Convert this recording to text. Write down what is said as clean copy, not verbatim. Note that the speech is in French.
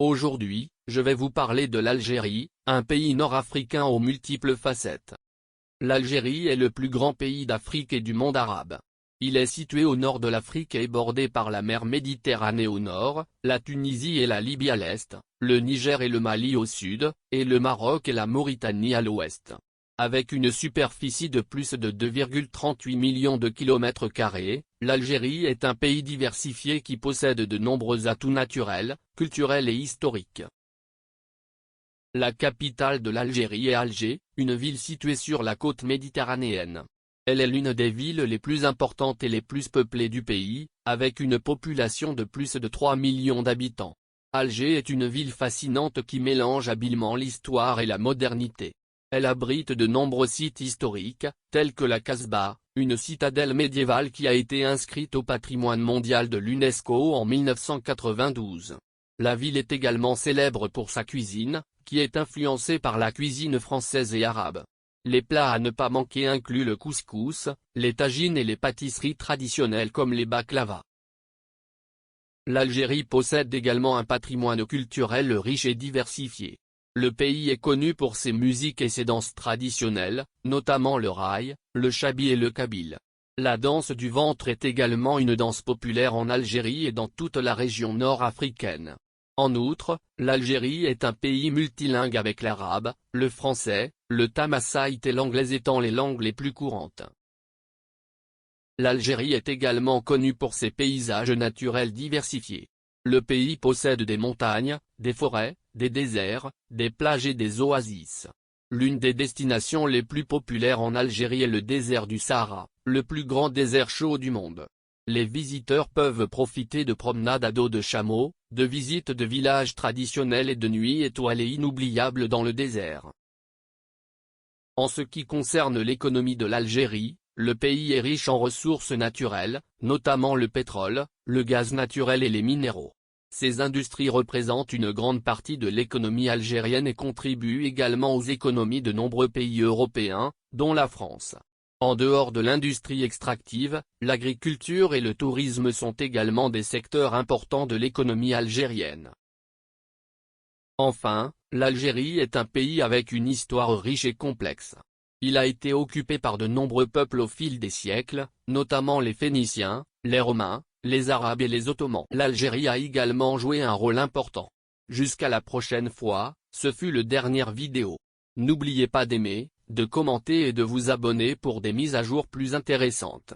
Aujourd'hui, je vais vous parler de l'Algérie, un pays nord-africain aux multiples facettes. L'Algérie est le plus grand pays d'Afrique et du monde arabe. Il est situé au nord de l'Afrique et bordé par la mer Méditerranée au nord, la Tunisie et la Libye à l'est, le Niger et le Mali au sud, et le Maroc et la Mauritanie à l'ouest. Avec une superficie de plus de 2,38 millions de kilomètres carrés, l'Algérie est un pays diversifié qui possède de nombreux atouts naturels, culturels et historiques. La capitale de l'Algérie est Alger, une ville située sur la côte méditerranéenne. Elle est l'une des villes les plus importantes et les plus peuplées du pays, avec une population de plus de 3 millions d'habitants. Alger est une ville fascinante qui mélange habilement l'histoire et la modernité. Elle abrite de nombreux sites historiques, tels que la Casbah, une citadelle médiévale qui a été inscrite au patrimoine mondial de l'UNESCO en 1992. La ville est également célèbre pour sa cuisine, qui est influencée par la cuisine française et arabe. Les plats à ne pas manquer incluent le couscous, les tagines et les pâtisseries traditionnelles comme les baklavas. L'Algérie possède également un patrimoine culturel riche et diversifié. Le pays est connu pour ses musiques et ses danses traditionnelles, notamment le raï, le chabi et le kabyle. La danse du ventre est également une danse populaire en Algérie et dans toute la région nord-africaine. En outre, l'Algérie est un pays multilingue avec l'arabe, le français, le tamazight et l'anglais étant les langues les plus courantes. L'Algérie est également connue pour ses paysages naturels diversifiés. Le pays possède des montagnes, des forêts, des déserts, des plages et des oasis. L'une des destinations les plus populaires en Algérie est le désert du Sahara, le plus grand désert chaud du monde. Les visiteurs peuvent profiter de promenades à dos de chameau, de visites de villages traditionnels et de nuits étoilées inoubliables dans le désert. En ce qui concerne l'économie de l'Algérie, le pays est riche en ressources naturelles, notamment le pétrole, le gaz naturel et les minéraux. Ces industries représentent une grande partie de l'économie algérienne et contribuent également aux économies de nombreux pays européens, dont la France. En dehors de l'industrie extractive, l'agriculture et le tourisme sont également des secteurs importants de l'économie algérienne. Enfin, l'Algérie est un pays avec une histoire riche et complexe. Il a été occupé par de nombreux peuples au fil des siècles, notamment les Phéniciens, les Romains, les Arabes et les Ottomans. L'Algérie a également joué un rôle important. Jusqu'à la prochaine fois, ce fut le dernière vidéo. N'oubliez pas d'aimer, de commenter et de vous abonner pour des mises à jour plus intéressantes.